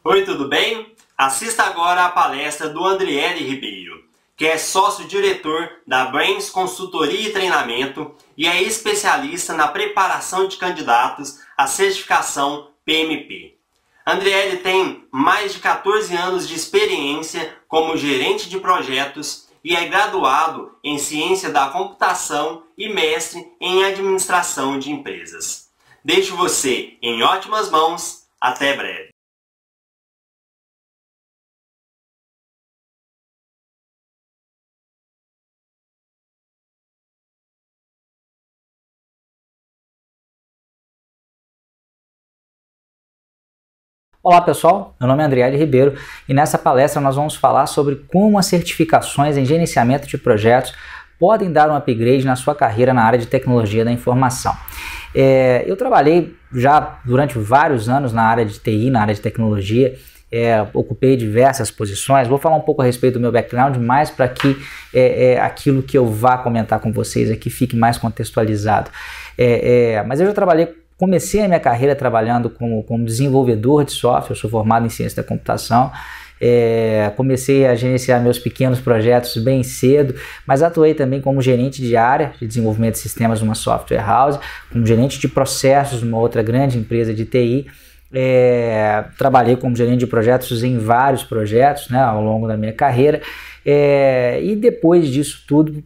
Oi, tudo bem? Assista agora a palestra do Andriele Ribeiro, que é sócio-diretor da Brains Consultoria e Treinamento e é especialista na preparação de candidatos à certificação PMP. Andriele tem mais de 14 anos de experiência como gerente de projetos e é graduado em Ciência da Computação e mestre em Administração de Empresas. Deixo você em ótimas mãos. Até breve. Olá pessoal, meu nome é Andriele Ribeiro e nessa palestra nós vamos falar sobre como as certificações em gerenciamento de projetos podem dar um upgrade na sua carreira na área de tecnologia da informação. Eu trabalhei já durante vários anos na área de TI, na área de tecnologia, ocupei diversas posições. Vou falar um pouco a respeito do meu background, mais para que aquilo que eu vá comentar com vocês aqui fique mais contextualizado. Mas eu já comecei a minha carreira trabalhando como desenvolvedor de software. Eu sou formado em ciência da computação, comecei a gerenciar meus pequenos projetos bem cedo, mas atuei também como gerente de área de desenvolvimento de sistemas numa software house, como gerente de processos numa outra grande empresa de TI. Trabalhei como gerente de projetos em vários projetos, né, ao longo da minha carreira. E depois disso tudo,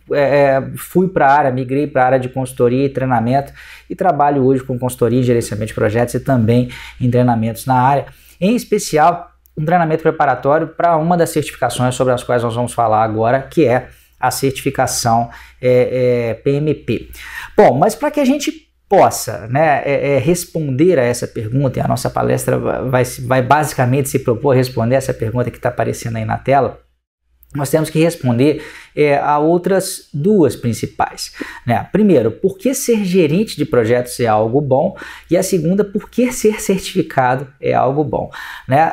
fui para a área, migrei para a área de consultoria e treinamento e trabalho hoje com consultoria e gerenciamento de projetos e também em treinamentos na área, em especial um treinamento preparatório para uma das certificações sobre as quais nós vamos falar agora, que é a certificação PMP. Bom, mas para que a gente possa, né, responder a essa pergunta, e a nossa palestra vai basicamente se propor a responder essa pergunta que está aparecendo aí na tela, nós temos que responder a outras duas principais, né? Primeiro, por que ser gerente de projetos é algo bom? E a segunda, por que ser certificado é algo bom, né?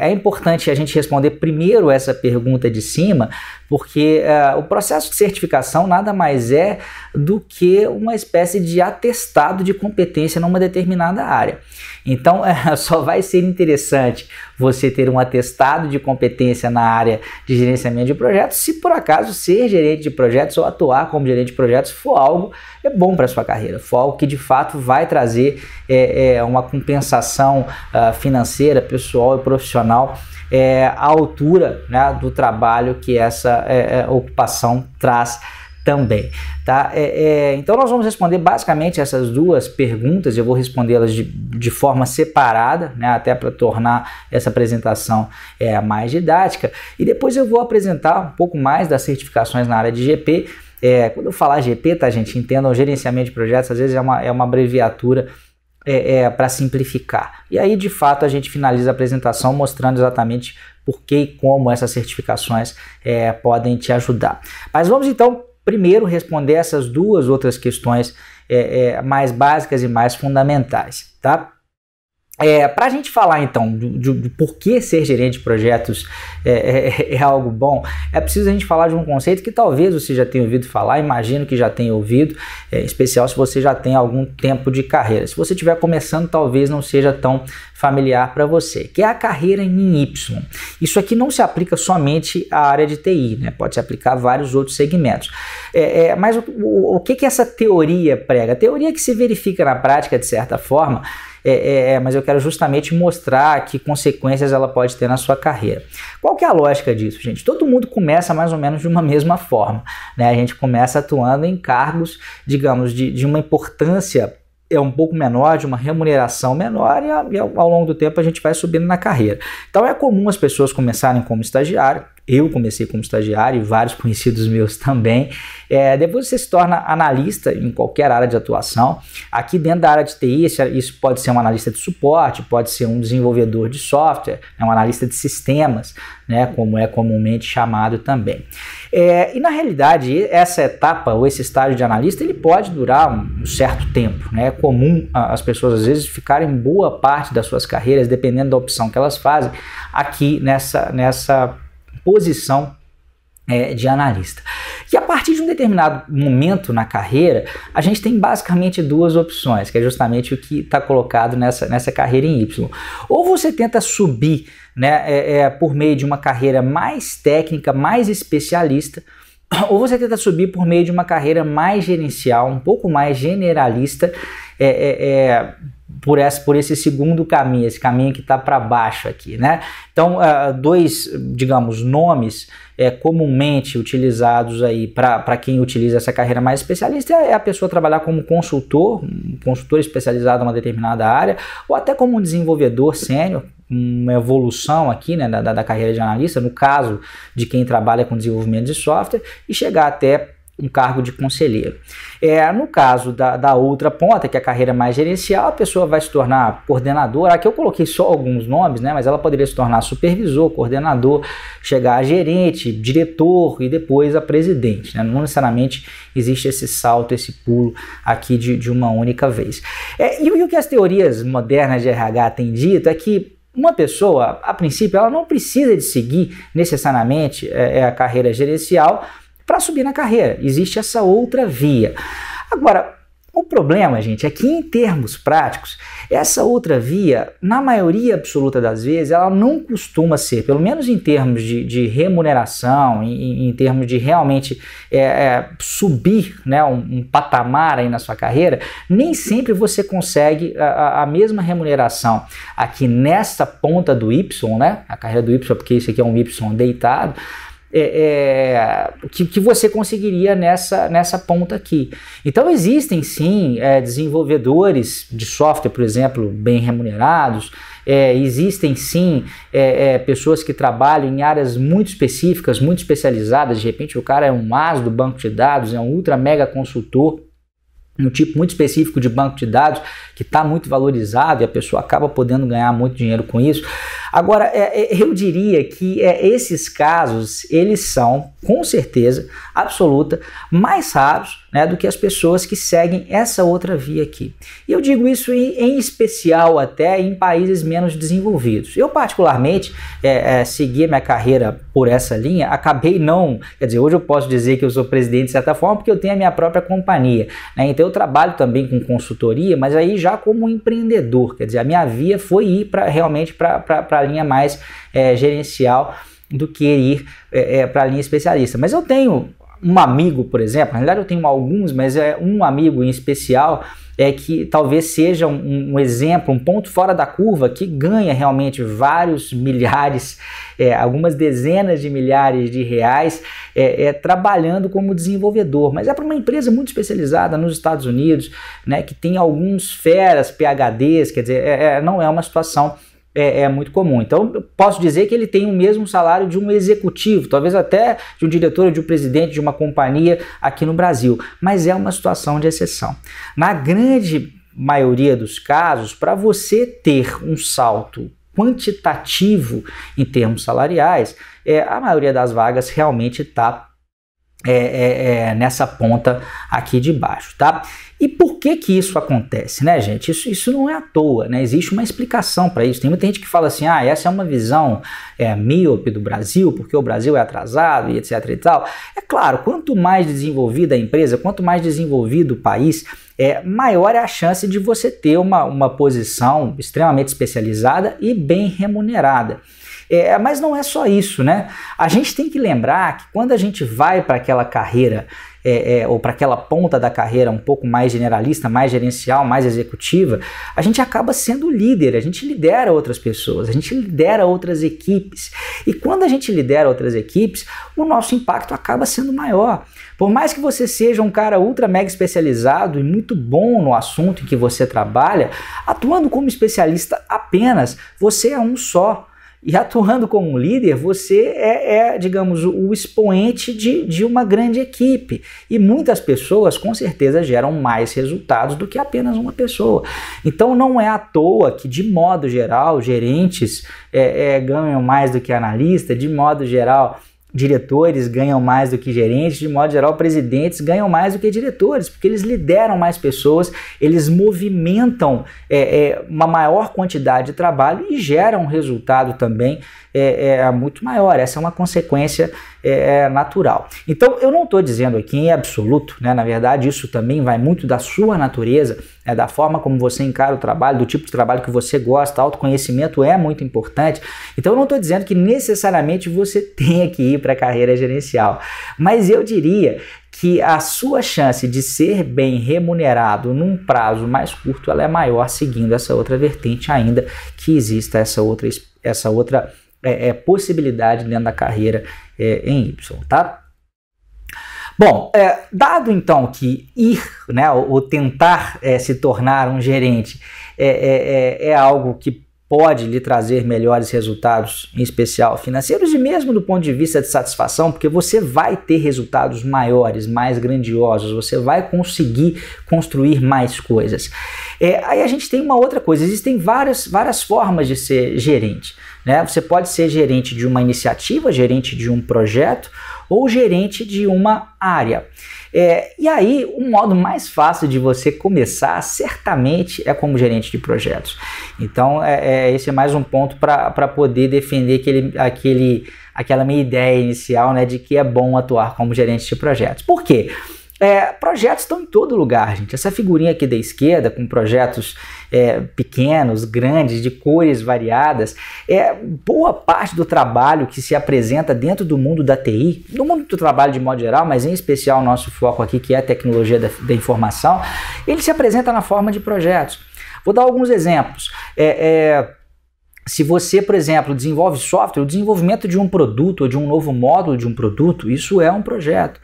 É importante a gente responder primeiro essa pergunta de cima, porque o processo de certificação nada mais é do que uma espécie de atestado de competência numa determinada área. Então, só vai ser interessante você ter um atestado de competência na área de gerenciamento de projetos se por acaso ser gerente de projetos ou atuar como gerente de projetos for algo bom para a sua carreira, for algo que de fato vai trazer uma compensação financeira, pessoal e profissional à altura, né, do trabalho que essa ocupação traz também, tá? Então nós vamos responder basicamente essas duas perguntas. Eu vou respondê-las de forma separada, né, até para tornar essa apresentação mais didática, e depois eu vou apresentar um pouco mais das certificações na área de GP. Quando eu falar GP, tá, gente, entendam, gerenciamento de projetos, às vezes é uma abreviatura para simplificar. E aí, de fato, a gente finaliza a apresentação mostrando exatamente por que e como essas certificações podem te ajudar. Mas vamos então primeiro responder essas duas outras questões mais básicas e mais fundamentais, tá? Para a gente falar então de por que ser gerente de projetos é algo bom, é preciso a gente falar de um conceito que talvez você já tenha ouvido falar, imagino que já tenha ouvido, em especial se você já tem algum tempo de carreira. Se você estiver começando, talvez não seja tão familiar para você, que é a carreira em Y. Isso aqui não se aplica somente à área de TI, né? Pode se aplicar a vários outros segmentos. Mas o que essa teoria prega? A teoria que se verifica na prática, de certa forma, mas eu quero justamente mostrar que consequências ela pode ter na sua carreira. Qual que é a lógica disso, gente? Todo mundo começa mais ou menos de uma mesma forma, né? A gente começa atuando em cargos, digamos, de uma importância um pouco menor, de uma remuneração menor, e ao longo do tempo a gente vai subindo na carreira. Então é comum as pessoas começarem como estagiário. Eu comecei como estagiário e vários conhecidos meus também. Depois você se torna analista em qualquer área de atuação. Aqui dentro da área de TI, isso pode ser um analista de suporte, pode ser um desenvolvedor de software, um analista de sistemas, né, como é comumente chamado também. E na realidade, essa etapa ou esse estágio de analista, ele pode durar um certo tempo, né? É comum as pessoas às vezes ficarem boa parte das suas carreiras, dependendo da opção que elas fazem, aqui nessa posição de analista. E a partir de um determinado momento na carreira, a gente tem basicamente duas opções, que é justamente o que está colocado nessa carreira em Y. Ou você tenta subir, né, por meio de uma carreira mais técnica, mais especialista, ou você tenta subir por meio de uma carreira mais gerencial, um pouco mais generalista, por esse segundo caminho, esse caminho que está para baixo aqui, né? Então, dois, digamos, nomes comumente utilizados aí para quem utiliza essa carreira mais especialista é a pessoa trabalhar como consultor, um consultor especializado em uma determinada área, ou até como um desenvolvedor sênior, uma evolução aqui, né, da carreira de analista, no caso de quem trabalha com desenvolvimento de software, e chegar até um cargo de conselheiro. No caso da outra ponta, que é a carreira mais gerencial, a pessoa vai se tornar coordenador. Aqui eu coloquei só alguns nomes, né, mas ela poderia se tornar supervisor, coordenador, chegar a gerente, diretor e depois a presidente, né? Não necessariamente existe esse salto, esse pulo aqui de uma única vez. E o que as teorias modernas de RH têm dito é que uma pessoa, a princípio, ela não precisa de seguir necessariamente a carreira gerencial para subir na carreira. Existe essa outra via. Agora, o problema, gente, é que em termos práticos, essa outra via, na maioria absoluta das vezes, ela não costuma ser, pelo menos em termos de remuneração, em termos de realmente subir, né, um patamar aí na sua carreira, nem sempre você consegue a mesma remuneração aqui nessa ponta do Y, né, a carreira do Y, porque isso aqui é um Y deitado, que você conseguiria nessa ponta aqui. Então existem sim desenvolvedores de software, por exemplo, bem remunerados, existem sim pessoas que trabalham em áreas muito específicas, muito especializadas. De repente o cara é um as do banco de dados, é um ultra mega consultor um tipo muito específico de banco de dados que está muito valorizado e a pessoa acaba podendo ganhar muito dinheiro com isso. Agora, eu diria que esses casos, eles são, com certeza absoluta, mais raros, né, do que as pessoas que seguem essa outra via aqui. E eu digo isso em especial até em países menos desenvolvidos. Eu, particularmente, segui minha carreira por essa linha, acabei não... Quer dizer, hoje eu posso dizer que eu sou presidente de certa forma porque eu tenho a minha própria companhia, né? Então eu trabalho também com consultoria, mas aí já como empreendedor, quer dizer, a minha via foi ir realmente para a linha mais gerencial do que ir para a linha especialista. Mas eu tenho um amigo, por exemplo, na realidade eu tenho alguns, mas um amigo em especial que talvez seja um exemplo, um ponto fora da curva, que ganha realmente vários milhares, algumas dezenas de milhares de reais trabalhando como desenvolvedor, mas é para uma empresa muito especializada nos Estados Unidos, né, que tem alguns feras, PhDs, quer dizer, não é uma situação muito comum. Então, eu posso dizer que ele tem o mesmo salário de um executivo, talvez até de um diretor ou de um presidente de uma companhia aqui no Brasil, mas é uma situação de exceção. Na grande maioria dos casos, para você ter um salto quantitativo em termos salariais, a maioria das vagas realmente está nessa ponta aqui de baixo, tá? E por que isso acontece, né, gente? Isso não é à toa, né? Existe uma explicação para isso. Tem muita gente que fala assim, essa é uma visão míope do Brasil, porque o Brasil é atrasado e etc e tal. É claro, quanto mais desenvolvida a empresa, quanto mais desenvolvido o país, maior é a chance de você ter uma posição extremamente especializada e bem remunerada. Mas não é só isso, né? A gente tem que lembrar que quando a gente vai para aquela carreira, ou para aquela ponta da carreira um pouco mais generalista, mais gerencial, mais executiva, a gente acaba sendo líder, a gente lidera outras pessoas, a gente lidera outras equipes. E quando a gente lidera outras equipes, o nosso impacto acaba sendo maior. Por mais que você seja um cara ultra mega especializado e muito bom no assunto em que você trabalha, atuando como especialista apenas, você é um só. E atuando como um líder, você digamos, o expoente de uma grande equipe. E muitas pessoas, com certeza, geram mais resultados do que apenas uma pessoa. Então, não é à toa que, de modo geral, gerentes ganham mais do que analistas, de modo geral, diretores ganham mais do que gerentes, de modo geral, presidentes ganham mais do que diretores, porque eles lideram mais pessoas, eles movimentam uma maior quantidade de trabalho e geram um resultado também muito maior. Essa é uma consequência natural. Então eu não estou dizendo aqui em absoluto, né? Na verdade isso também vai muito da sua natureza, da forma como você encara o trabalho, do tipo de trabalho que você gosta. Autoconhecimento é muito importante. Então eu não estou dizendo que necessariamente você tenha que ir para a carreira gerencial, mas eu diria que a sua chance de ser bem remunerado num prazo mais curto ela é maior seguindo essa outra vertente, ainda que exista essa outra possibilidade dentro da carreira em Y, tá? Bom, dado então que ir, né, ou tentar se tornar um gerente é algo que pode lhe trazer melhores resultados, em especial financeiros, e mesmo do ponto de vista de satisfação, porque você vai ter resultados maiores, mais grandiosos, você vai conseguir construir mais coisas. Aí a gente tem uma outra coisa, existem várias formas de ser gerente, né? Você pode ser gerente de uma iniciativa, gerente de um projeto, ou gerente de uma área. E aí, o modo mais fácil de você começar, certamente, é como gerente de projetos. Então, esse é mais um ponto para poder defender aquela minha ideia inicial, né, de que é bom atuar como gerente de projetos. Por quê? Projetos estão em todo lugar, gente. Essa figurinha aqui da esquerda, com projetos pequenos, grandes, de cores variadas, boa parte do trabalho que se apresenta dentro do mundo da TI, no mundo do trabalho de modo geral, mas em especial o nosso foco aqui, que é a tecnologia da informação, ele se apresenta na forma de projetos. Vou dar alguns exemplos. Se você, por exemplo, desenvolve software, o desenvolvimento de um produto ou de um novo módulo de um produto, isso é um projeto.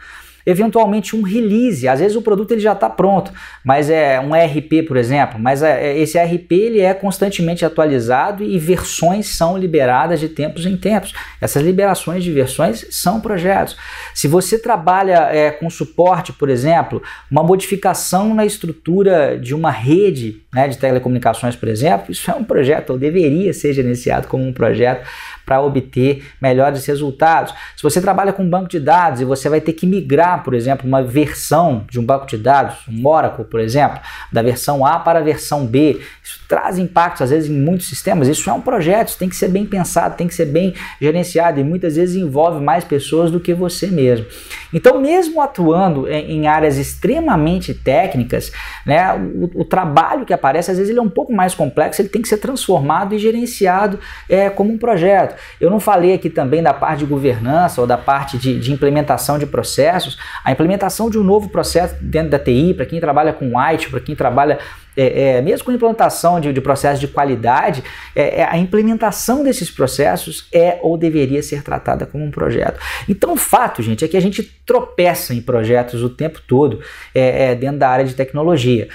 Eventualmente um release, às vezes o produto ele já está pronto, mas é um ERP, por exemplo, mas esse ERP ele é constantemente atualizado e versões são liberadas de tempos em tempos. Essas liberações de versões são projetos. Se você trabalha com suporte, por exemplo, uma modificação na estrutura de uma rede, né, de telecomunicações, por exemplo, isso é um projeto, ou deveria ser gerenciado como um projeto para obter melhores resultados. Se você trabalha com banco de dados e você vai ter que migrar, por exemplo, uma versão de um banco de dados, um Oracle, por exemplo, da versão A para a versão B, isso traz impactos, às vezes, em muitos sistemas. Isso é um projeto, isso tem que ser bem pensado, tem que ser bem gerenciado e muitas vezes envolve mais pessoas do que você mesmo. Então, mesmo atuando em áreas extremamente técnicas, né, o trabalho que aparece, às vezes, ele é um pouco mais complexo, ele tem que ser transformado e gerenciado como um projeto. Eu não falei aqui também da parte de governança ou da parte de implementação de processos. A implementação de um novo processo dentro da TI, para quem trabalha com IT, para quem trabalha mesmo com implantação de processos de qualidade, a implementação desses processos ou deveria ser tratada como um projeto. Então o fato, gente, é que a gente tropeça em projetos o tempo todo dentro da área de tecnologia.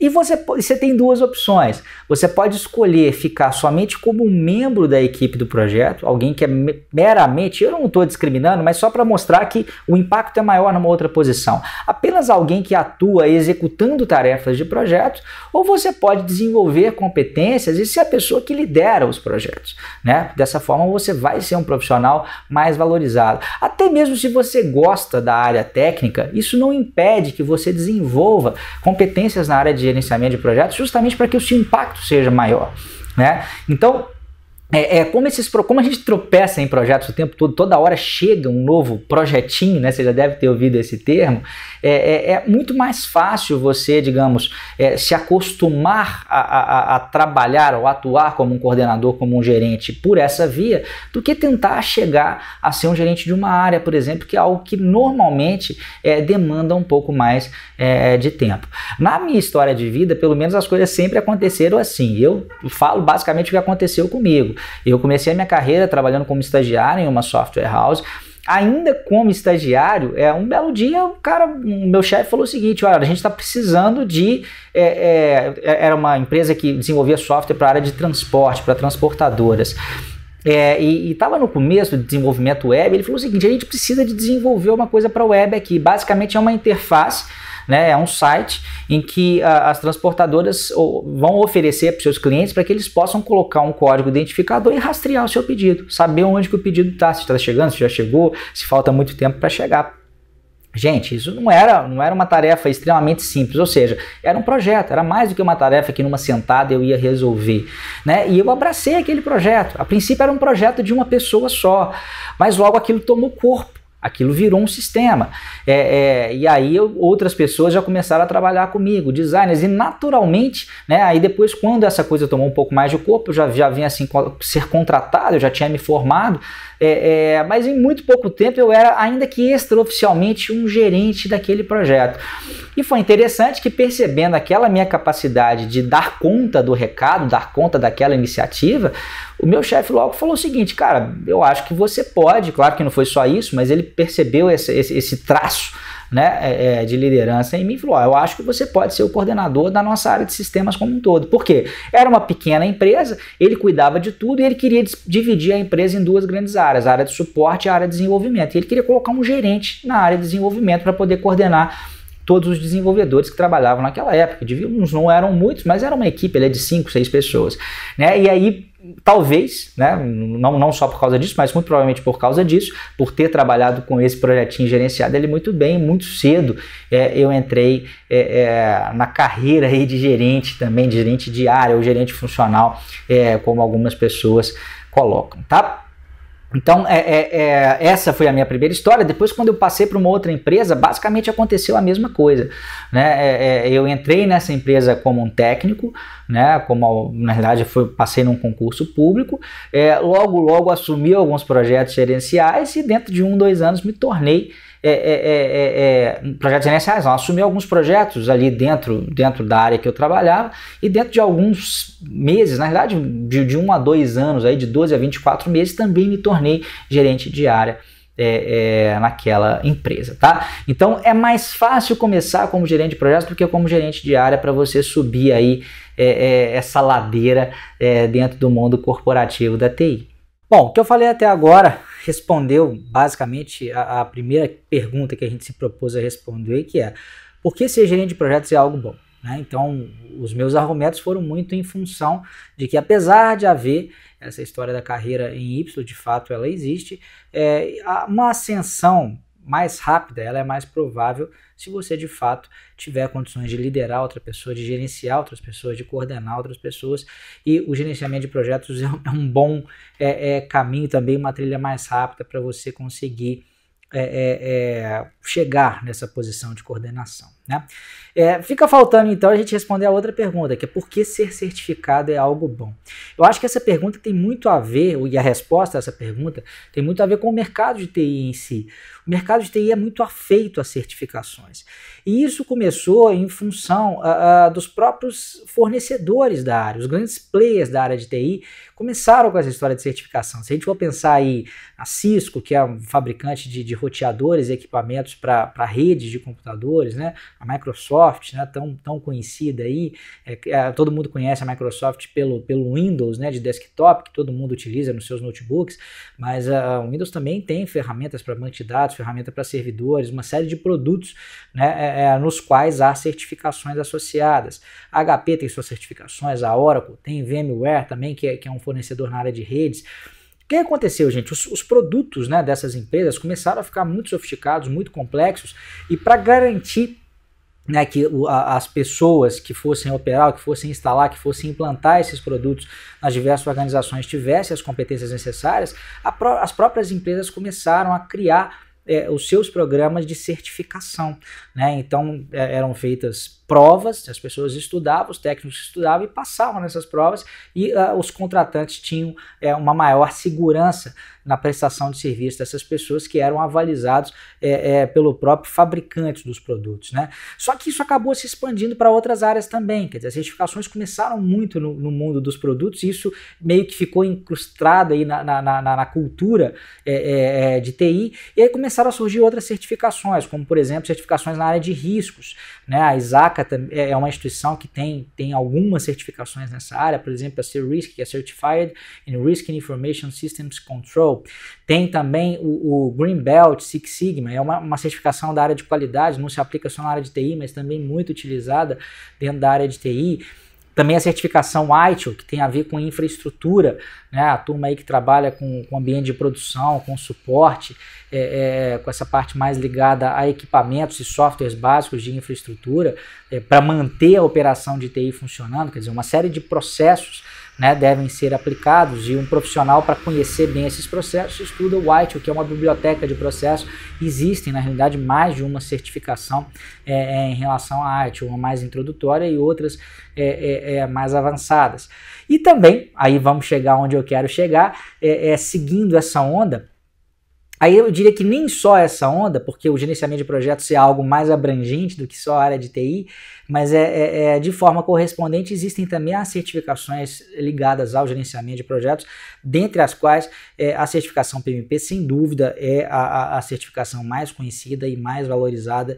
E você tem duas opções. Você pode escolher ficar somente como um membro da equipe do projeto, alguém que é meramente, eu não estou discriminando, mas só para mostrar que o impacto é maior numa outra posição. Apenas alguém que atua executando tarefas de projeto, ou você pode desenvolver competências e ser a pessoa que lidera os projetos, né? Dessa forma você vai ser um profissional mais valorizado. Até mesmo se você gosta da área técnica, isso não impede que você desenvolva competências na área de gerenciamento de projetos, justamente para que o seu impacto seja maior, né? Então, como a gente tropeça em projetos o tempo todo, toda hora chega um novo projetinho, né? Você já deve ter ouvido esse termo. É muito mais fácil você, digamos, se acostumar a trabalhar ou atuar como um coordenador, como um gerente por essa via, do que tentar chegar a ser um gerente de uma área, por exemplo, que é algo que normalmente demanda um pouco mais de tempo. Na minha história de vida, pelo menos as coisas sempre aconteceram assim. Eu falo basicamente o que aconteceu comigo. Eu comecei a minha carreira trabalhando como estagiário em uma software house. Ainda como estagiário, um belo dia o meu chefe falou o seguinte: olha, a gente está precisando de... era uma empresa que desenvolvia software para a área de transporte, para transportadoras. E estava no começo do desenvolvimento web. Ele falou o seguinte: a gente precisa de desenvolver uma coisa para web aqui. Basicamente é uma interface, né, é um site em que as transportadoras vão oferecer para os seus clientes para que eles possam colocar um código identificador e rastrear o seu pedido, saber onde que o pedido está, se está chegando, se já chegou, se falta muito tempo para chegar. Gente, isso não era uma tarefa extremamente simples, ou seja, era um projeto, era mais do que uma tarefa que numa sentada eu ia resolver, né? E eu abracei aquele projeto. A princípio era um projeto de uma pessoa só, mas logo aquilo tomou corpo. Aquilo virou um sistema. E aí outras pessoas já começaram a trabalhar comigo, designers, e naturalmente, né, aí depois quando essa coisa tomou um pouco mais de corpo, eu já vinha assim ser contratado, eu já tinha me formado, mas em muito pouco tempo eu era, ainda que extraoficialmente, um gerente daquele projeto. E foi interessante que, percebendo aquela minha capacidade de dar conta do recado, dar conta daquela iniciativa, o meu chefe logo falou o seguinte: cara, eu acho que você pode, claro que não foi só isso, mas ele percebeu esse traço, né, de liderança em mim, e falou: eu acho que você pode ser o coordenador da nossa área de sistemas como um todo. Por quê? Era uma pequena empresa, ele cuidava de tudo e ele queria dividir a empresa em duas grandes áreas, a área de suporte e a área de desenvolvimento. E ele queria colocar um gerente na área de desenvolvimento para poder coordenar todos os desenvolvedores que trabalhavam naquela época. Não eram muitos, mas era uma equipe de 5, 6 pessoas, né? E aí, talvez, né, não só por causa disso, mas muito provavelmente por causa disso, por ter trabalhado com esse projetinho gerenciado ele muito bem, muito cedo, eu entrei na carreira aí de gerente também, de gerente de área ou gerente funcional, como algumas pessoas colocam, tá? Então, essa foi a minha primeira história. Depois, quando eu passei para uma outra empresa, basicamente aconteceu a mesma coisa, né? Eu entrei nessa empresa como um técnico, né? Como, na realidade, passei num concurso público, logo assumi alguns projetos gerenciais e dentro de 1, 2 anos me tornei projetos gerenciais, assumi alguns projetos ali dentro da área que eu trabalhava, e dentro de alguns meses, na verdade de 1 a 2 anos, aí, de 12 a 24 meses, também me tornei gerente de área naquela empresa, tá? Então é mais fácil começar como gerente de projetos do que como gerente de área para você subir aí essa ladeira dentro do mundo corporativo da TI. Bom, o que eu falei até agora respondeu basicamente a primeira pergunta que a gente se propôs a responder, que é: por que ser gerente de projetos é algo bom? Né? Então, os meus argumentos foram muito em função de que, apesar de haver essa história da carreira em Y, de fato ela existe, uma ascensão mais rápida, ela é mais provável se você de fato tiver condições de liderar outra pessoa, de gerenciar outras pessoas, de coordenar outras pessoas, e o gerenciamento de projetos é um bom caminho também, uma trilha mais rápida para você conseguir chegar nessa posição de coordenação, né? Fica faltando então a gente responder a outra pergunta, que é: por que ser certificado é algo bom? Eu acho que essa pergunta tem muito a ver, e a resposta a essa pergunta tem muito a ver com o mercado de TI em si. O mercado de TI é muito afeito a certificações, e isso começou em função dos próprios fornecedores da área. Os grandes players da área de TI começaram com essa história de certificação. Se a gente for pensar aí a Cisco, que é um fabricante de roteadores e equipamentos para redes de computadores, né? A Microsoft, né, tão conhecida aí, todo mundo conhece a Microsoft pelo Windows, né, de desktop, que todo mundo utiliza nos seus notebooks, mas o Windows também tem ferramentas para banco de dados, ferramenta para servidores, uma série de produtos, né, nos quais há certificações associadas. A HP tem suas certificações, a Oracle tem, VMware também, que é um fornecedor na área de redes. O que aconteceu, gente? Os produtos, né, dessas empresas começaram a ficar muito sofisticados, muito complexos, e para garantir, né, que as pessoas que fossem operar, que fossem instalar, que fossem implantar esses produtos nas diversas organizações tivessem as competências necessárias, as próprias empresas começaram a criar os seus programas de certificação, né? Então eram feitas provas, as pessoas estudavam, os técnicos estudavam e passavam nessas provas, e os contratantes tinham uma maior segurança na prestação de serviço dessas pessoas, que eram avalizados pelo próprio fabricante dos produtos, né? Só que isso acabou se expandindo para outras áreas também, quer dizer, as certificações começaram muito no mundo dos produtos, e isso meio que ficou incrustado aí na cultura de TI, e aí começaram a surgir outras certificações, como por exemplo certificações na área de riscos, né? A ISACA é uma instituição que tem algumas certificações nessa área, por exemplo a CIRISC, que é Certified in Risk and Information Systems Control. Tem também o Green Belt Six Sigma, é uma certificação da área de qualidade, não se aplica só na área de TI, mas também muito utilizada dentro da área de TI. Também a certificação ITIL, que tem a ver com infraestrutura, né? A turma aí que trabalha com ambiente de produção, com suporte, com essa parte mais ligada a equipamentos e softwares básicos de infraestrutura, para manter a operação de TI funcionando, quer dizer, uma série de processos, né, devem ser aplicados, e um profissional, para conhecer bem esses processos, estuda o WITE, que é uma biblioteca de processos. Existem, na realidade, mais de uma certificação em relação à arte, uma mais introdutória e outras mais avançadas. E também, aí vamos chegar onde eu quero chegar, seguindo essa onda. Aí eu diria que nem só essa onda, porque o gerenciamento de projetos é algo mais abrangente do que só a área de TI, mas de forma correspondente existem também as certificações ligadas ao gerenciamento de projetos, dentre as quais a certificação PMP, sem dúvida, é a certificação mais conhecida e mais valorizada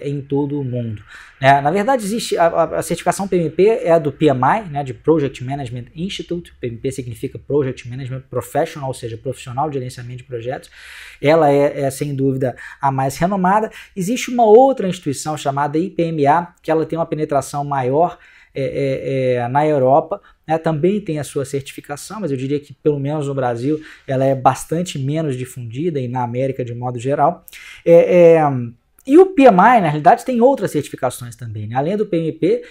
em todo o mundo. Na verdade, existe a certificação PMP é a do PMI, né, de Project Management Institute. PMP significa Project Management Professional, ou seja, profissional de gerenciamento de projetos. Ela é sem dúvida a mais renomada. Existe uma outra instituição chamada IPMA, que ela tem uma penetração maior na Europa, né, também tem a sua certificação, mas eu diria que pelo menos no Brasil ela é bastante menos difundida, e na América de modo geral. E o PMI, na realidade, tem outras certificações também, né? Além do PMP,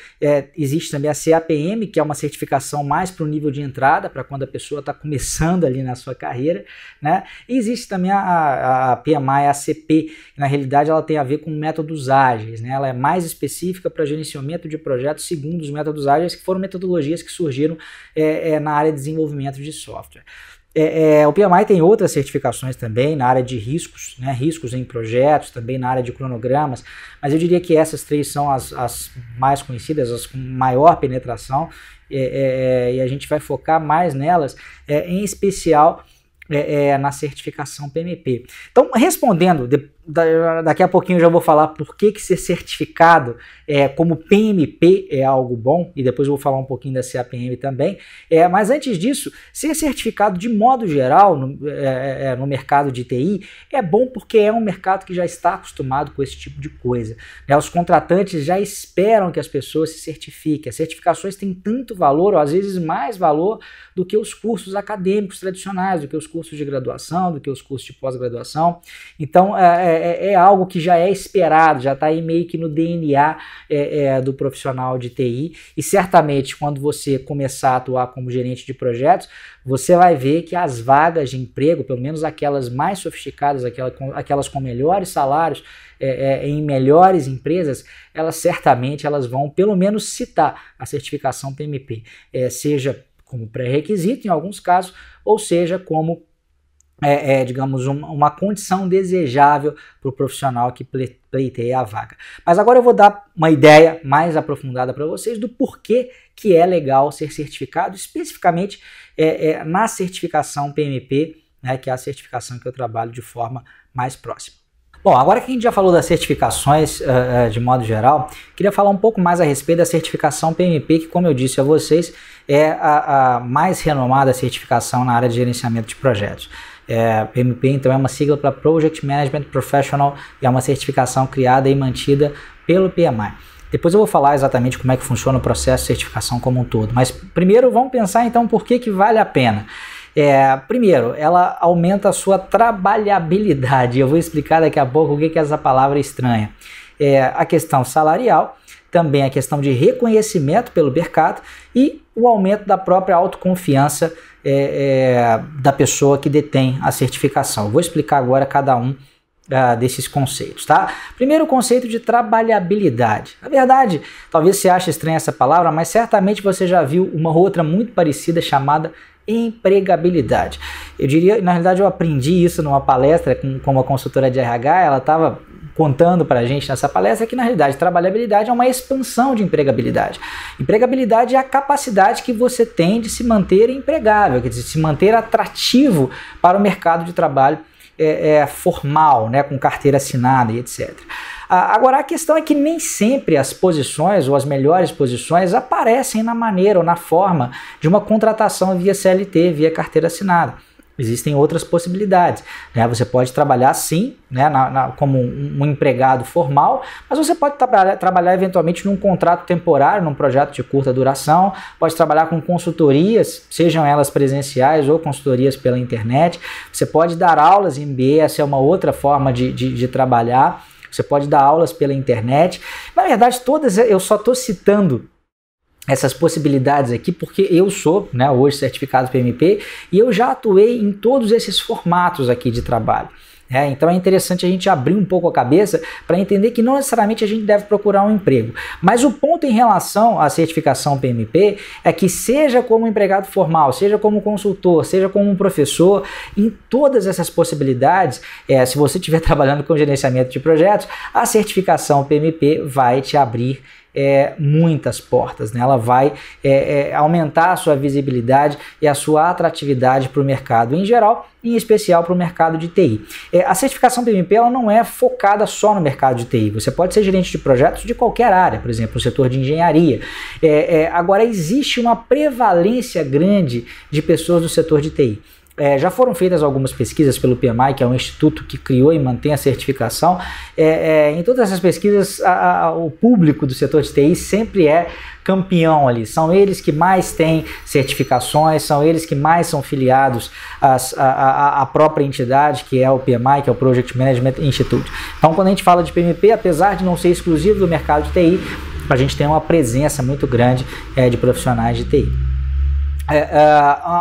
existe também a CAPM, que é uma certificação mais para o nível de entrada, para quando a pessoa está começando ali na sua carreira, né? E existe também a PMI ACP, que na realidade ela tem a ver com métodos ágeis, né? Ela é mais específica para gerenciamento de projetos segundo os métodos ágeis, que foram metodologias que surgiram na área de desenvolvimento de software. O PMI tem outras certificações também na área de riscos, né, riscos em projetos, também na área de cronogramas, mas eu diria que essas três são as mais conhecidas, as com maior penetração, e a gente vai focar mais nelas, em especial na certificação PMP. Então, respondendo, daqui a pouquinho eu já vou falar por que ser certificado como PMP é algo bom, e depois eu vou falar um pouquinho da CAPM também, mas antes disso, ser certificado de modo geral no mercado de TI é bom porque é um mercado que já está acostumado com esse tipo de coisa, né? Os contratantes já esperam que as pessoas se certifiquem. As certificações têm tanto valor, ou às vezes mais valor, do que os cursos acadêmicos tradicionais, do que os cursos de graduação, do que os cursos de pós-graduação. Então, é algo que já é esperado, já está aí meio que no DNA do profissional de TI, e certamente quando você começar a atuar como gerente de projetos, você vai ver que as vagas de emprego, pelo menos aquelas mais sofisticadas, aquelas com melhores salários, em melhores empresas, elas vão pelo menos citar a certificação PMP, seja como pré-requisito em alguns casos, ou seja como digamos, uma condição desejável para o profissional que pleiteia a vaga. Mas agora eu vou dar uma ideia mais aprofundada para vocês do porquê que é legal ser certificado, especificamente na certificação PMP, né, que é a certificação que eu trabalho de forma mais próxima. Bom, agora que a gente já falou das certificações de modo geral, queria falar um pouco mais a respeito da certificação PMP, que, como eu disse a vocês, é a mais renomada certificação na área de gerenciamento de projetos. PMP, então, é uma sigla para Project Management Professional, e é uma certificação criada e mantida pelo PMI. Depois eu vou falar exatamente como é que funciona o processo de certificação como um todo, mas primeiro vamos pensar então por que vale a pena. Primeiro, ela aumenta a sua trabalhabilidade. Eu vou explicar daqui a pouco o que é essa palavra estranha. A questão salarial, também a questão de reconhecimento pelo mercado e o aumento da própria autoconfiança da pessoa que detém a certificação. Eu vou explicar agora cada um desses conceitos, tá? Primeiro, o conceito de trabalhabilidade. Na verdade, talvez você ache estranha essa palavra, mas certamente você já viu uma outra muito parecida chamada empregabilidade. Eu diria, na realidade, eu aprendi isso numa palestra com uma consultora de RH. Ela estava contando para a gente nessa palestra que, na realidade, trabalhabilidade é uma expansão de empregabilidade. Empregabilidade é a capacidade que você tem de se manter empregável, quer dizer, se manter atrativo para o mercado de trabalho formal, né, com carteira assinada e etc. Agora, a questão é que nem sempre as posições ou as melhores posições aparecem na maneira ou na forma de uma contratação via CLT, via carteira assinada. Existem outras possibilidades, né? Você pode trabalhar sim, né, como um empregado formal, mas você pode trabalhar eventualmente num contrato temporário, num projeto de curta duração, pode trabalhar com consultorias, sejam elas presenciais ou consultorias pela internet. Você pode dar aulas em MBA, essa é uma outra forma de trabalhar. Você pode dar aulas pela internet. Na verdade, todas eu só estou citando essas possibilidades aqui porque eu sou, né, hoje certificado PMP e eu já atuei em todos esses formatos aqui de trabalho. Então é interessante a gente abrir um pouco a cabeça para entender que não necessariamente a gente deve procurar um emprego. Mas o ponto em relação à certificação PMP é que seja como empregado formal, seja como consultor, seja como um professor, em todas essas possibilidades, se você estiver trabalhando com gerenciamento de projetos, a certificação PMP vai te abrir muitas portas, né? Ela vai aumentar a sua visibilidade e a sua atratividade para o mercado em geral, em especial para o mercado de TI. A certificação PMP ela não é focada só no mercado de TI, você pode ser gerente de projetos de qualquer área, por exemplo, no setor de engenharia. Agora, existe uma prevalência grande de pessoas do setor de TI. Já foram feitas algumas pesquisas pelo PMI, que é um instituto que criou e mantém a certificação. Em todas essas pesquisas, o público do setor de TI sempre é campeão ali. São eles que mais têm certificações, são eles que mais são filiados à própria entidade, que é o PMI, que é o Project Management Institute. Então, quando a gente fala de PMP, apesar de não ser exclusivo do mercado de TI, a gente tem uma presença muito grande de profissionais de TI.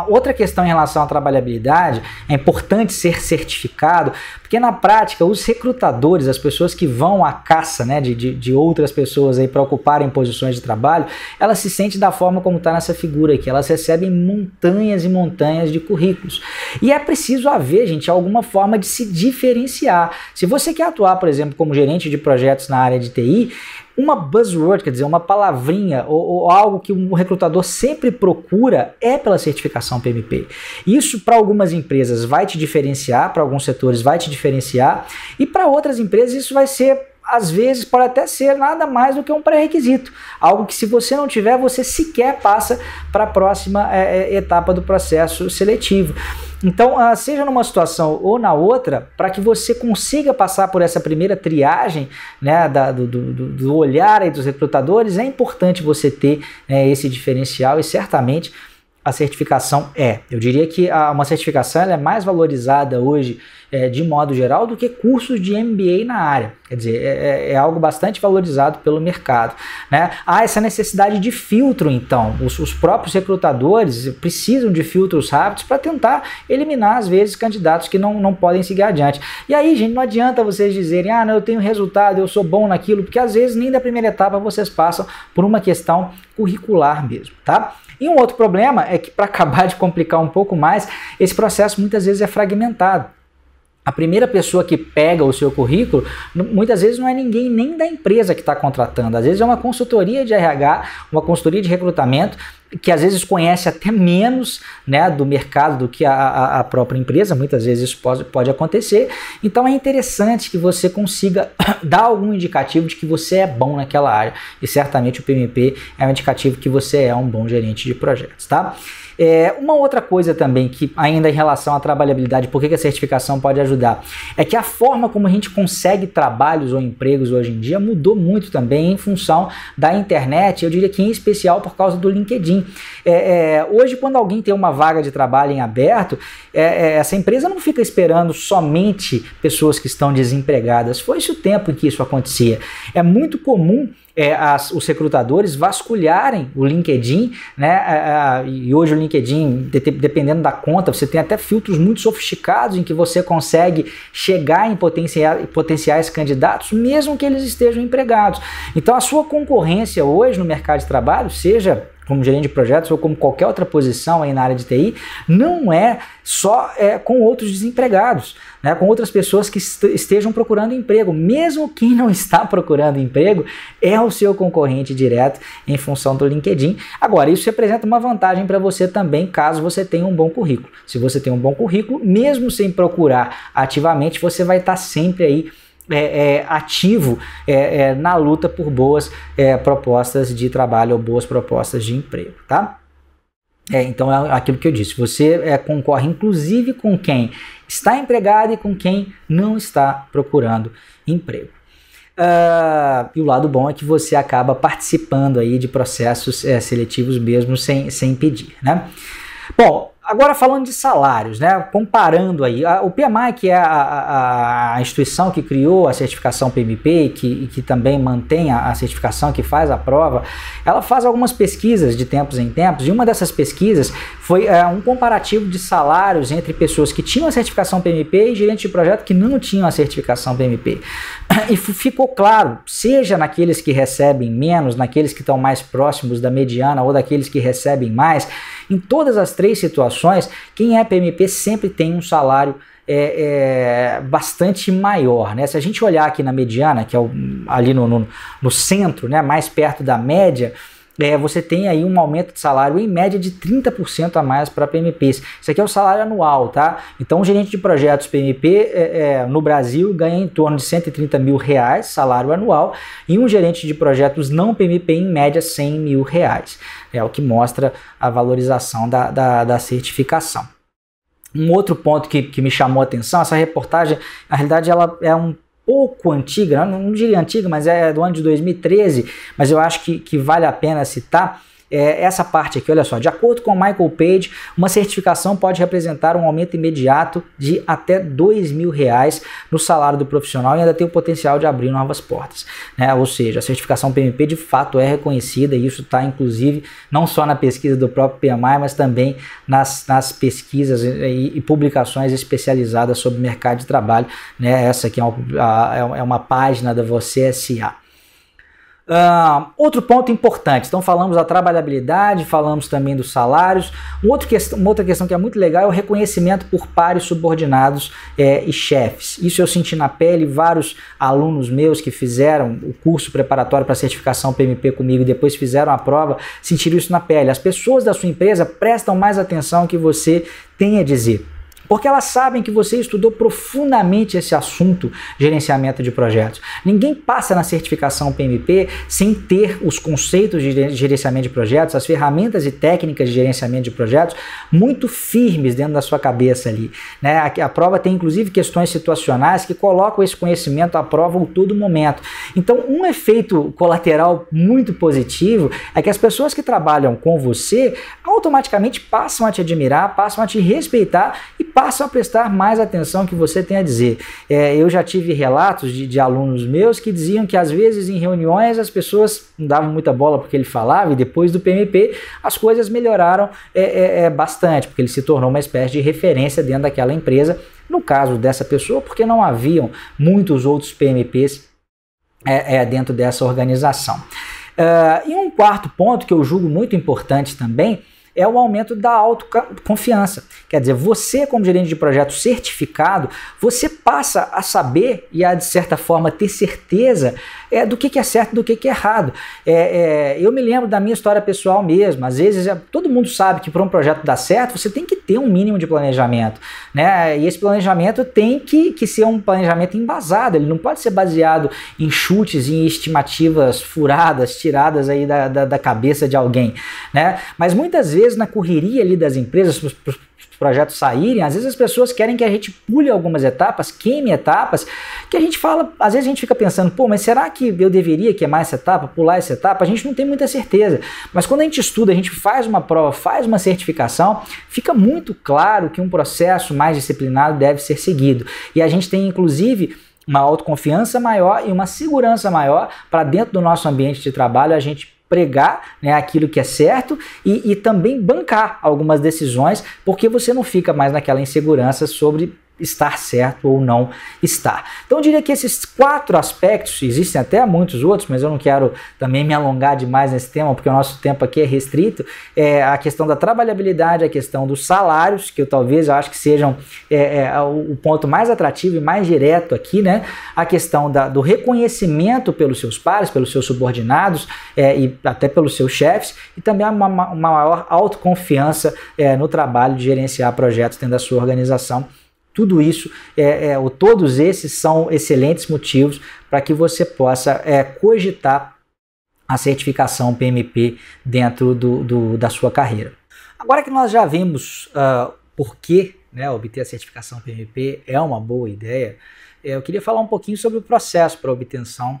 Outra questão em relação à trabalhabilidade, é importante ser certificado, porque na prática os recrutadores, as pessoas que vão à caça, né, de outras pessoas para ocuparem posições de trabalho, elas se sentem da forma como está nessa figura aqui, elas recebem montanhas e montanhas de currículos. E é preciso haver, gente, alguma forma de se diferenciar. Se você quer atuar, por exemplo, como gerente de projetos na área de TI, uma buzzword, quer dizer, uma palavrinha ou algo que um recrutador sempre procura é pela certificação PMP. Isso para algumas empresas vai te diferenciar, para alguns setores vai te diferenciar e para outras empresas isso vai ser, às vezes, pode até ser nada mais do que um pré-requisito. Algo que se você não tiver, você sequer passa para a próxima etapa do processo seletivo. Então, seja numa situação ou na outra, para que você consiga passar por essa primeira triagem, né, do olhar aí dos recrutadores, é importante você ter esse diferencial e certamente a certificação eu diria que uma certificação ela é mais valorizada hoje de modo geral do que cursos de MBA na área, quer dizer, é algo bastante valorizado pelo mercado, né? Há essa necessidade de filtro então, os próprios recrutadores precisam de filtros rápidos para tentar eliminar às vezes candidatos que não podem seguir adiante. E aí, gente, não adianta vocês dizerem, não, eu tenho resultado, eu sou bom naquilo, porque às vezes nem da primeira etapa vocês passam por uma questão curricular mesmo, tá? E um outro problema é que, para acabar de complicar um pouco mais, esse processo muitas vezes é fragmentado. A primeira pessoa que pega o seu currículo, muitas vezes não é ninguém nem da empresa que está contratando, às vezes é uma consultoria de RH, uma consultoria de recrutamento, que às vezes conhece até menos, né, do mercado do que a própria empresa, muitas vezes isso pode acontecer. Então é interessante que você consiga dar algum indicativo de que você é bom naquela área, e certamente o PMP é um indicativo que você é um bom gerente de projetos, tá? Uma outra coisa também que ainda em relação à trabalhabilidade, por que a certificação pode ajudar, é que a forma como a gente consegue trabalhos ou empregos hoje em dia mudou muito também em função da internet, eu diria que em especial por causa do LinkedIn. Hoje, quando alguém tem uma vaga de trabalho em aberto, essa empresa não fica esperando somente pessoas que estão desempregadas. Foi esse o tempo em que isso acontecia. É muito comum os recrutadores vasculharem o LinkedIn, né? E hoje o LinkedIn, dependendo da conta, você tem até filtros muito sofisticados em que você consegue chegar em potenciais candidatos, mesmo que eles estejam empregados. Então a sua concorrência hoje no mercado de trabalho, seja como gerente de projetos ou como qualquer outra posição aí na área de TI, não é só com outros desempregados, né, com outras pessoas que estejam procurando emprego. Mesmo quem não está procurando emprego é o seu concorrente direto em função do LinkedIn. Agora, isso representa uma vantagem para você também, caso você tenha um bom currículo. Se você tem um bom currículo, mesmo sem procurar ativamente, você vai estar sempre aí ativo na luta por boas propostas de trabalho ou boas propostas de emprego, tá? Então é aquilo que eu disse, você concorre inclusive com quem está empregado e com quem não está procurando emprego. E o lado bom é que você acaba participando aí de processos seletivos mesmo sem pedir, né? Bom, Agora falando de salários, né, comparando aí, o PMI, que é a instituição que criou a certificação PMP e que também mantém a certificação, que faz a prova, ela faz algumas pesquisas de tempos em tempos, e uma dessas pesquisas foi um comparativo de salários entre pessoas que tinham a certificação PMP e gerentes de projeto que não tinham a certificação PMP. E ficou claro, seja naqueles que recebem menos, naqueles que estão mais próximos da mediana ou daqueles que recebem mais, em todas as três situações, quem é PMP sempre tem um salário bastante maior, né? Se a gente olhar aqui na mediana, que é ali no centro, né, mais perto da média, você tem aí um aumento de salário em média de 30% a mais para PMPs. Isso aqui é o salário anual, tá? Então, um gerente de projetos PMP no Brasil ganha em torno de R$130 mil salário anual, e um gerente de projetos não PMP em média R$100 mil. É o que mostra a valorização da certificação. Um outro ponto que me chamou a atenção, essa reportagem, na realidade, ela é um pouco antiga, não diria antiga, mas é do ano de 2013, mas eu acho que vale a pena citar essa parte aqui. Olha só, de acordo com Michael Page, uma certificação pode representar um aumento imediato de até R$2 mil no salário do profissional e ainda tem o potencial de abrir novas portas, né? Ou seja, a certificação PMP de fato é reconhecida, e isso está inclusive não só na pesquisa do próprio PMI, mas também nas pesquisas e publicações especializadas sobre o mercado de trabalho, né? Essa aqui é uma página da Você SA. Outro ponto importante, então falamos da trabalhabilidade, falamos também dos salários. Uma outra questão que é muito legal é o reconhecimento por pares, subordinados e chefes. Isso eu senti na pele. Vários alunos meus que fizeram o curso preparatório para a certificação PMP comigo e depois fizeram a prova, sentiram isso na pele. As pessoas da sua empresa prestam mais atenção ao que você tem a dizer, porque elas sabem que você estudou profundamente esse assunto, gerenciamento de projetos. Ninguém passa na certificação PMP sem ter os conceitos de gerenciamento de projetos, as ferramentas e técnicas de gerenciamento de projetos muito firmes dentro da sua cabeça ali, né? A prova tem inclusive questões situacionais que colocam esse conhecimento à prova em todo momento. Então, um efeito colateral muito positivo é que as pessoas que trabalham com você automaticamente passam a te admirar, passam a te respeitar e passam a prestar mais atenção ao que você tem a dizer. Eu já tive relatos de alunos meus que diziam que às vezes em reuniões as pessoas não davam muita bola porque ele falava, e depois do PMP as coisas melhoraram bastante, porque ele se tornou uma espécie de referência dentro daquela empresa. No caso dessa pessoa, porque não haviam muitos outros PMPs dentro dessa organização. E um quarto ponto que eu julgo muito importante também é o aumento da autoconfiança. Quer dizer, você como gerente de projeto certificado, você passa a saber e a, de certa forma, ter certeza do que é certo e do que é errado. Eu me lembro da minha história pessoal mesmo. Às vezes, todo mundo sabe que para um projeto dar certo, você tem que ter um mínimo de planejamento, né? E esse planejamento tem que ser um planejamento embasado. Ele não pode ser baseado em chutes e em estimativas furadas, tiradas aí da cabeça de alguém, né? Mas muitas vezes, na correria ali das empresas, para os projetos saírem, às vezes as pessoas querem que a gente pule algumas etapas, queime etapas, que a gente fala, às vezes a gente fica pensando, pô, mas será que eu deveria queimar essa etapa, pular essa etapa? A gente não tem muita certeza. Mas quando a gente estuda, a gente faz uma prova, faz uma certificação, fica muito claro que um processo mais disciplinado deve ser seguido. E a gente tem, inclusive, uma autoconfiança maior e uma segurança maior para dentro do nosso ambiente de trabalho a gente pregar, né, aquilo que é certo e também bancar algumas decisões, porque você não fica mais naquela insegurança sobre estar certo ou não estar. Então eu diria que esses 4 aspectos, existem até muitos outros, mas eu não quero também me alongar demais nesse tema, porque o nosso tempo aqui é restrito, a questão da trabalhabilidade, a questão dos salários, que eu acho que sejam o ponto mais atrativo e mais direto aqui, né? A questão do reconhecimento pelos seus pares, pelos seus subordinados e até pelos seus chefes, e também uma maior autoconfiança no trabalho de gerenciar projetos dentro da sua organização. Tudo isso, todos esses são excelentes motivos para que você possa cogitar a certificação PMP dentro da sua carreira. Agora que nós já vimos por que, né, obter a certificação PMP é uma boa ideia, eu queria falar um pouquinho sobre o processo para a obtenção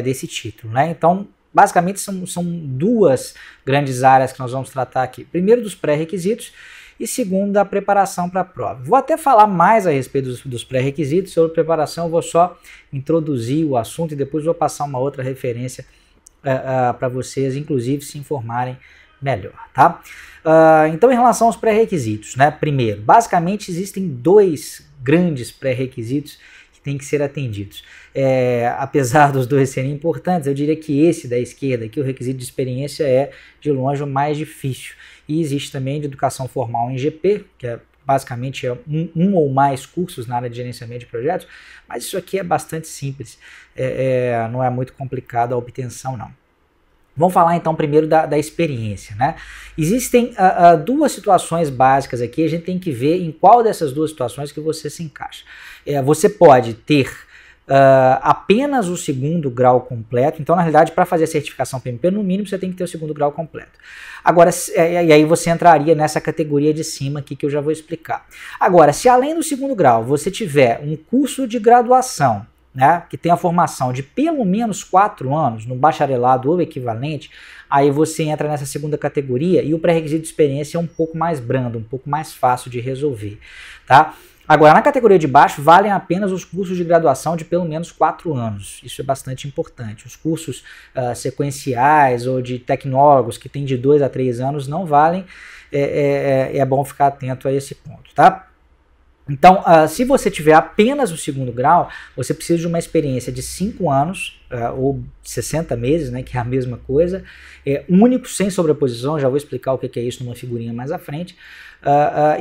desse título, né? Então, basicamente são 2 grandes áreas que nós vamos tratar aqui. Primeiro, dos pré-requisitos, e segundo, da preparação para a prova. Vou até falar mais a respeito dos pré-requisitos. Sobre preparação eu vou só introduzir o assunto e depois vou passar uma outra referência para vocês, inclusive, se informarem melhor, tá? Então, em relação aos pré-requisitos, né? Primeiro, basicamente existem 2 grandes pré-requisitos que têm que ser atendidos. Apesar dos 2 serem importantes, eu diria que esse da esquerda aqui, o requisito de experiência, é de longe o mais difícil. E existe também de educação formal em GP, que basicamente é um ou mais cursos na área de gerenciamento de projetos, mas isso aqui é bastante simples, não é muito complicado a obtenção, não. Vamos falar então primeiro da experiência, né? Existem 2 situações básicas aqui, a gente tem que ver em qual dessas 2 situações que você se encaixa. Você pode ter apenas o 2º grau completo. Então, na realidade, para fazer a certificação PMP, no mínimo você tem que ter o 2º grau completo. Agora, e aí você entraria nessa categoria de cima aqui que eu já vou explicar. Agora, se além do 2º grau você tiver um curso de graduação, né, que tem a formação de pelo menos 4 anos no bacharelado ou equivalente, aí você entra nessa 2ª categoria e o pré-requisito de experiência é um pouco mais brando, um pouco mais fácil de resolver, tá? Agora, na categoria de baixo, valem apenas os cursos de graduação de pelo menos 4 anos. Isso é bastante importante. Os cursos sequenciais ou de tecnólogos que têm de 2 a 3 anos não valem. É bom ficar atento a esse ponto, tá? Então, se você tiver apenas o 2º grau, você precisa de uma experiência de 5 anos ou 60 meses, né, que é a mesma coisa, único, sem sobreposição. Já vou explicar o que é isso numa figurinha mais à frente.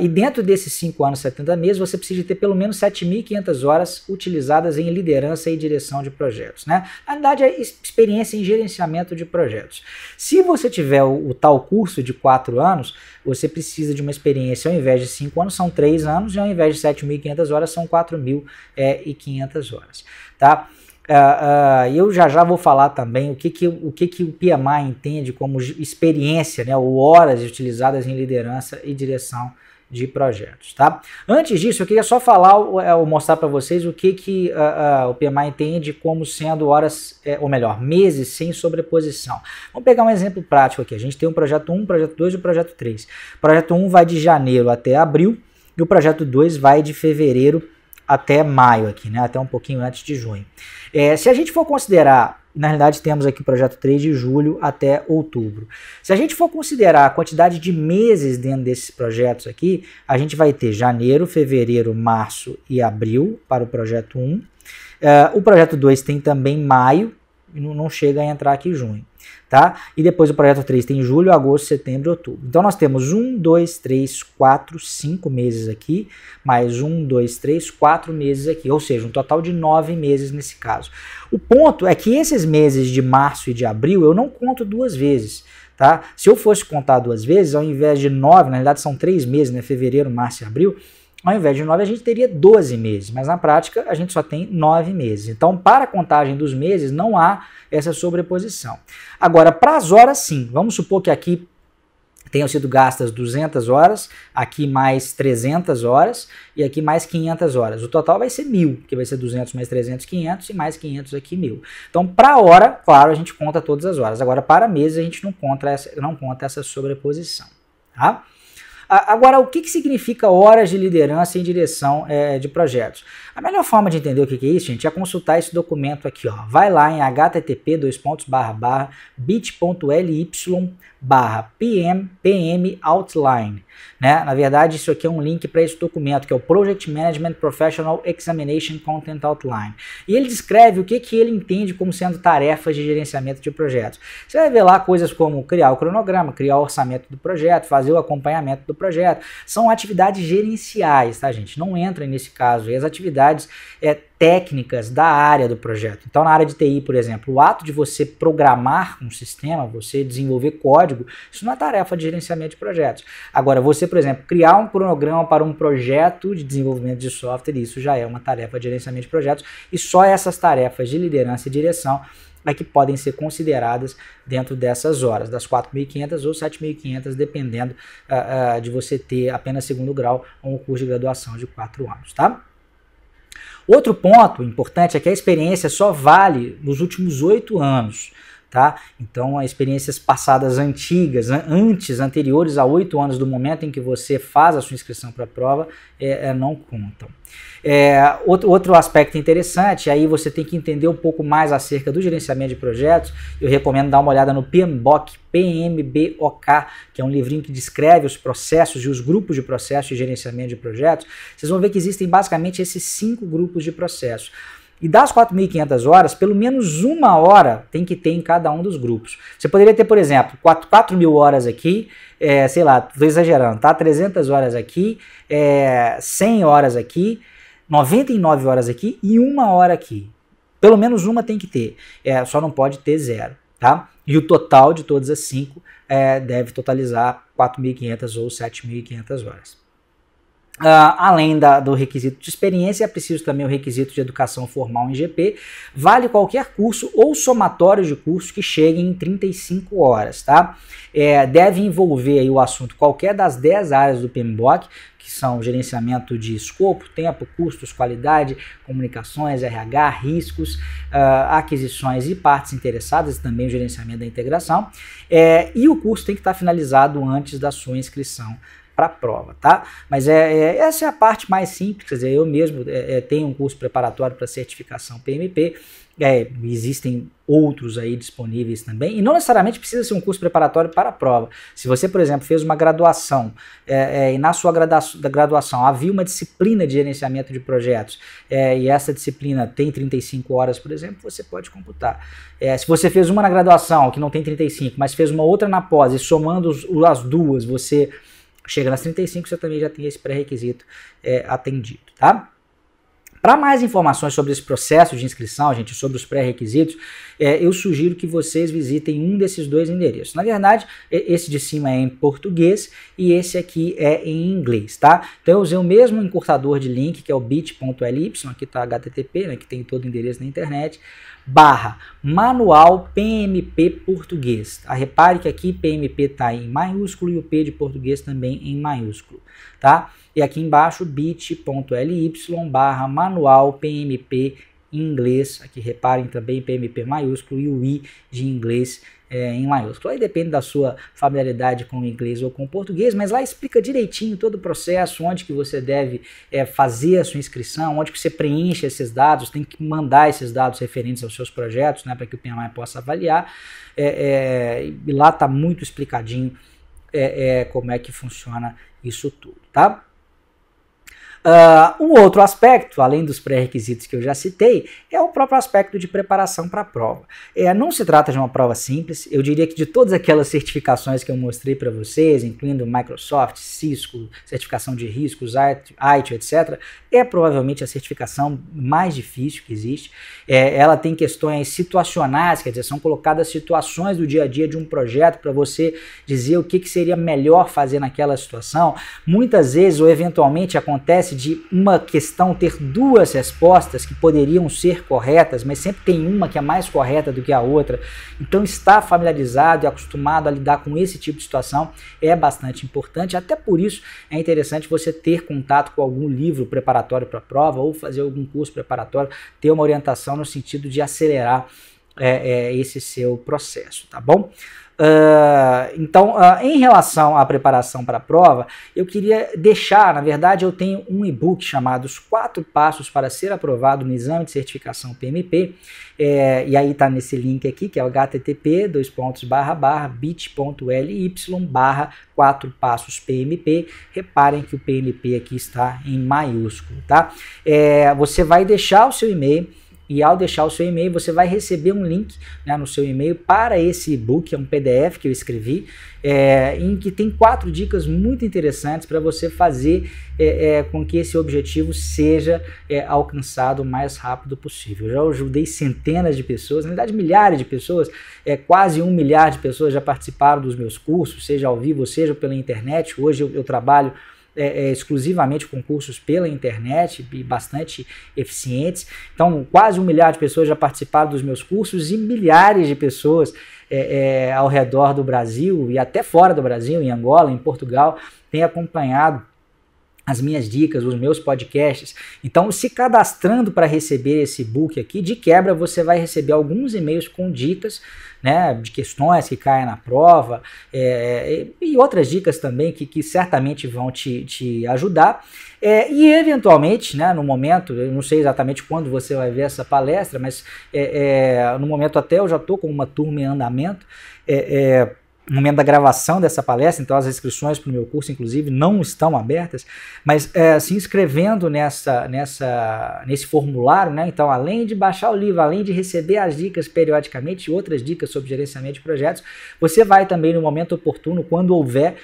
E dentro desses 5 anos, 70 meses, você precisa ter pelo menos 7.500 horas utilizadas em liderança e direção de projetos, né? Na verdade, é experiência em gerenciamento de projetos. Se você tiver o tal curso de 4 anos, você precisa de uma experiência, ao invés de 5 anos, são 3 anos, e ao invés de 7.500 horas, são 4.500 horas, tá? Eu já vou falar também o que o PMI entende como experiência, né, ou horas utilizadas em liderança e direção de projetos, tá? Antes disso, eu queria só falar ou mostrar para vocês o que o PMI entende como sendo horas, ou melhor, meses sem sobreposição. Vamos pegar um exemplo prático aqui. A gente tem um projeto 1, projeto 2 e o projeto 3. O projeto 1 vai de janeiro até abril e o projeto 2 vai de fevereiro até maio aqui, né? Até um pouquinho antes de junho. Se a gente for considerar, na realidade temos aqui o projeto 3 de julho até outubro. Se a gente for considerar a quantidade de meses dentro desses projetos aqui, a gente vai ter janeiro, fevereiro, março e abril para o projeto 1. O projeto 2 tem também maio, e não chega a entrar aqui junho, tá? E depois o projeto 3 tem julho, agosto, setembro e outubro. Então nós temos 1, 2, 3, 4, 5 meses aqui, mais 1, 2, 3, 4 meses aqui, ou seja, um total de 9 meses nesse caso. O ponto é que esses meses de março e de abril eu não conto 2 vezes, tá? Se eu fosse contar 2 vezes, ao invés de 9, na realidade são 3 meses, né? Fevereiro, março e abril. Ao invés de 9, a gente teria 12 meses, mas na prática a gente só tem 9 meses. Então, para a contagem dos meses, não há essa sobreposição. Agora, para as horas, sim. Vamos supor que aqui tenham sido gastas 200 horas, aqui mais 300 horas e aqui mais 500 horas. O total vai ser 1.000, que vai ser 200 mais 300, 500 e mais 500 aqui, 1.000. Então, para hora, claro, a gente conta todas as horas. Agora, para meses, a gente não conta essa sobreposição, tá? Agora, o que significa horas de liderança em direção de projetos? A melhor forma de entender o que é isso, gente, é consultar esse documento aqui, ó. Vai lá em http://bit.ly/PM Outline. Né? Na verdade, isso aqui é um link para esse documento, que é o Project Management Professional Examination Content Outline. E ele descreve o que ele entende como sendo tarefas de gerenciamento de projetos. Você vai ver lá coisas como criar o cronograma, criar o orçamento do projeto, fazer o acompanhamento do projeto. São atividades gerenciais, tá, gente? Não entra nesse caso. E as atividades técnicas da área do projeto. Então, na área de TI, por exemplo, o ato de você programar um sistema, você desenvolver código, isso não é tarefa de gerenciamento de projetos. Agora, você, por exemplo, criar um cronograma para um projeto de desenvolvimento de software, isso já é uma tarefa de gerenciamento de projetos, e só essas tarefas de liderança e direção é que podem ser consideradas dentro dessas horas, das 4.500 ou 7.500, dependendo de você ter apenas 2º grau ou um curso de graduação de 4 anos, tá? Outro ponto importante é que a experiência só vale nos últimos 8 anos, tá? Então, experiências passadas antigas, anteriores a 8 anos do momento em que você faz a sua inscrição para a prova, não contam. Outro aspecto interessante, aí você tem que entender um pouco mais acerca do gerenciamento de projetos. Eu recomendo dar uma olhada no PMBOK, que é um livrinho que descreve os processos e os grupos de processos de gerenciamento de projetos. Vocês vão ver que existem basicamente esses 5 grupos de processos. E das 4.500 horas, pelo menos 1 hora tem que ter em cada um dos grupos. Você poderia ter, por exemplo, 4.000 horas aqui, sei lá, estou exagerando, tá? 300 horas aqui, 100 horas aqui, 99 horas aqui e 1 hora aqui. Pelo menos uma tem que ter, só não pode ter 0, tá? E o total de todas as 5 deve totalizar 4.500 ou 7.500 horas. Além do requisito de experiência, é preciso também o requisito de educação formal em GP. Vale qualquer curso ou somatório de cursos que cheguem em 35 horas, tá? Deve envolver aí o assunto qualquer das 10 áreas do PMBOK, que são gerenciamento de escopo, tempo, custos, qualidade, comunicações, RH, riscos, aquisições e partes interessadas, também o gerenciamento da integração. E o curso tem que estar finalizado antes da sua inscrição para a prova, tá? Mas essa é a parte mais simples, quer dizer, eu mesmo tenho um curso preparatório para certificação PMP, existem outros aí disponíveis também, e não necessariamente precisa ser um curso preparatório para a prova. Se você, por exemplo, fez uma graduação, e na sua graduação havia uma disciplina de gerenciamento de projetos, e essa disciplina tem 35 horas, por exemplo, você pode computar. Se você fez uma na graduação, que não tem 35, mas fez uma outra na pós, e somando as duas, você chega nas 35, você também já tem esse pré-requisito atendido, tá? Para mais informações sobre esse processo de inscrição, gente, sobre os pré-requisitos, eu sugiro que vocês visitem um desses 2 endereços. Na verdade, esse de cima é em português e esse aqui é em inglês, tá? Então eu usei o mesmo encurtador de link, que é o bit.ly, aqui está HTTP, né, que tem todo o endereço na internet, /manual PMP português. Repare que aqui PMP está em maiúsculo e o P de português também em maiúsculo, tá? E aqui embaixo bit.ly /manual PMP em inglês. Aqui reparem também PMP maiúsculo e o I de inglês em maiúsculo. Aí depende da sua familiaridade com o inglês ou com o português, mas lá explica direitinho todo o processo, onde que você deve fazer a sua inscrição, onde que você preenche esses dados, tem que mandar esses dados referentes aos seus projetos, né, para que o PMI possa avaliar, e lá está muito explicadinho como é que funciona isso tudo, tá? Um outro aspecto, além dos pré-requisitos que eu já citei, é o próprio aspecto de preparação para a prova. Não se trata de uma prova simples, eu diria que de todas aquelas certificações que eu mostrei para vocês, incluindo Microsoft, Cisco, certificação de riscos, ITIL, etc., é provavelmente a certificação mais difícil que existe. Ela tem questões situacionais, quer dizer, são colocadas situações do dia a dia de um projeto para você dizer o que seria melhor fazer naquela situação. Muitas vezes, ou eventualmente, acontece de uma questão ter 2 respostas que poderiam ser corretas, mas sempre tem uma que é mais correta do que a outra. Então, estar familiarizado e acostumado a lidar com esse tipo de situação é bastante importante. Até por isso, é interessante você ter contato com algum livro preparatório para a prova ou fazer algum curso preparatório, ter uma orientação no sentido de acelerar esse seu processo, tá bom? Então, em relação à preparação para a prova, eu queria deixar, na verdade, eu tenho um e-book chamado Os 4 Passos para Ser Aprovado no Exame de Certificação PMP, e aí está nesse link aqui, que é o http://bit.ly/4passos-PMP. Reparem que o PMP aqui está em maiúsculo, tá? Você vai deixar o seu e-mail, e ao deixar o seu e-mail, você vai receber um link, né, no seu e-mail para esse e-book, é um PDF que eu escrevi, em que tem 4 dicas muito interessantes para você fazer com que esse objetivo seja alcançado o mais rápido possível. Eu já ajudei centenas de pessoas, na verdade milhares de pessoas, quase 1 milhar de pessoas já participaram dos meus cursos, seja ao vivo, seja pela internet. Hoje eu trabalho exclusivamente com cursos pela internet e bastante eficientes. Então, quase 1 milhar de pessoas já participaram dos meus cursos e milhares de pessoas ao redor do Brasil e até fora do Brasil, em Angola, em Portugal, têm acompanhado as minhas dicas, os meus podcasts. Então, se cadastrando para receber esse e-book aqui, de quebra você vai receber alguns e-mails com dicas, né, de questões que caem na prova, e outras dicas também que certamente vão te ajudar. E eventualmente, né, no momento, eu não sei exatamente quando você vai ver essa palestra, mas no momento até eu já estou com uma turma em andamento, no momento da gravação dessa palestra, então as inscrições para o meu curso, inclusive, não estão abertas, mas se inscrevendo nesse formulário, né, então além de baixar o livro, além de receber as dicas periodicamente, outras dicas sobre gerenciamento de projetos, você vai também no momento oportuno, quando houver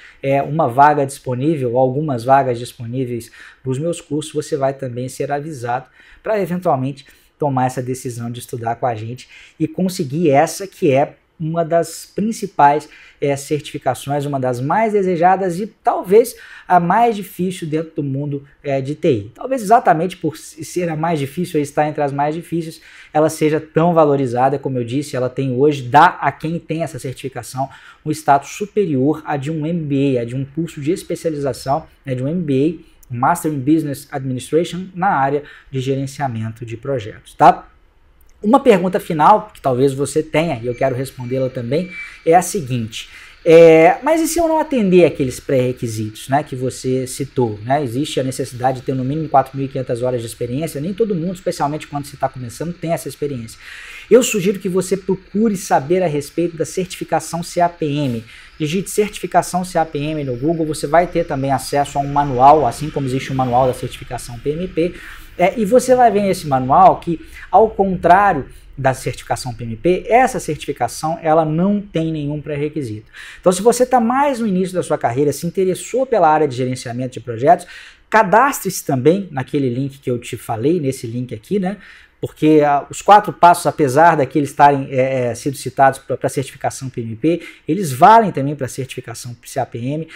uma vaga disponível, ou algumas vagas disponíveis nos meus cursos, você vai também ser avisado para eventualmente tomar essa decisão de estudar com a gente e conseguir essa que é uma das principais certificações, uma das mais desejadas e talvez a mais difícil dentro do mundo de TI. Talvez exatamente por ser a mais difícil, estar entre as mais difíceis, ela seja tão valorizada, como eu disse, ela tem hoje, dá a quem tem essa certificação um status superior a de um MBA, a de um curso de especialização, de um MBA, Master in Business Administration, na área de gerenciamento de projetos, tá? Uma pergunta final, que talvez você tenha, e eu quero respondê-la também, é a seguinte: mas e se eu não atender aqueles pré-requisitos, né, que você citou? Né? Existe a necessidade de ter no mínimo 4.500 horas de experiência, nem todo mundo, especialmente quando você está começando, tem essa experiência. Eu sugiro que você procure saber a respeito da certificação CAPM. Digite certificação CAPM no Google, você vai ter também acesso a um manual, assim como existe o manual da certificação PMP, e você vai ver nesse manual que, ao contrário da certificação PMP, essa certificação ela não tem nenhum pré-requisito. Então, se você está mais no início da sua carreira, se interessou pela área de gerenciamento de projetos, cadastre-se também naquele link que eu te falei, nesse link aqui, né? Porque os 4 passos, apesar daqueles estarem sido citados para a certificação PMP, eles valem também para a certificação CAPM.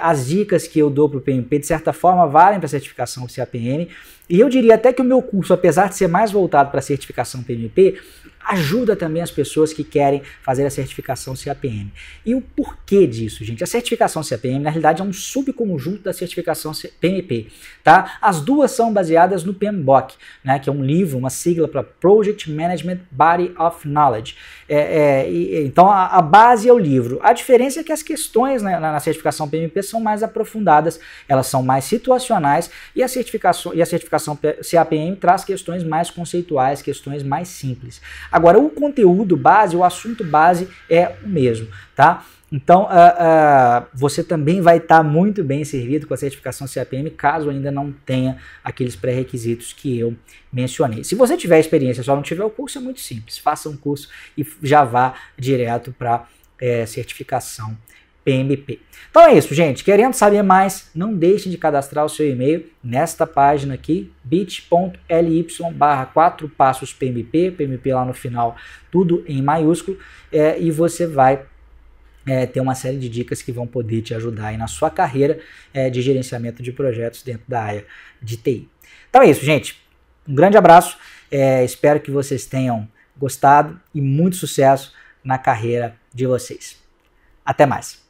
As dicas que eu dou para o PMP, de certa forma, valem para a certificação CAPM. E eu diria até que o meu curso, apesar de ser mais voltado para a certificação PMP, ajuda também as pessoas que querem fazer a certificação CAPM. E o porquê disso, gente? A certificação CAPM, na realidade, é um subconjunto da certificação PMP, tá? As duas são baseadas no PMBOK, né, que é um livro, uma sigla para Project Management Body of Knowledge. Então, a base é o livro. A diferença é que as questões, né, na certificação PMP são mais aprofundadas, elas são mais situacionais, e a certificação CAPM traz questões mais conceituais, questões mais simples. Agora, o conteúdo base, o assunto base é o mesmo, tá? Então, você também vai estar muito bem servido com a certificação CAPM, caso ainda não tenha aqueles pré-requisitos que eu mencionei. Se você tiver experiência, só não tiver o curso, é muito simples. Faça um curso e já vá direto para certificação PMP. Então é isso, gente. Querendo saber mais, não deixem de cadastrar o seu e-mail nesta página aqui, bit.ly/4passos PMP, PMP lá no final, tudo em maiúsculo, e você vai ter uma série de dicas que vão poder te ajudar aí na sua carreira de gerenciamento de projetos dentro da área de TI. Então é isso, gente. Um grande abraço. Espero que vocês tenham gostado e muito sucesso na carreira de vocês. Até mais.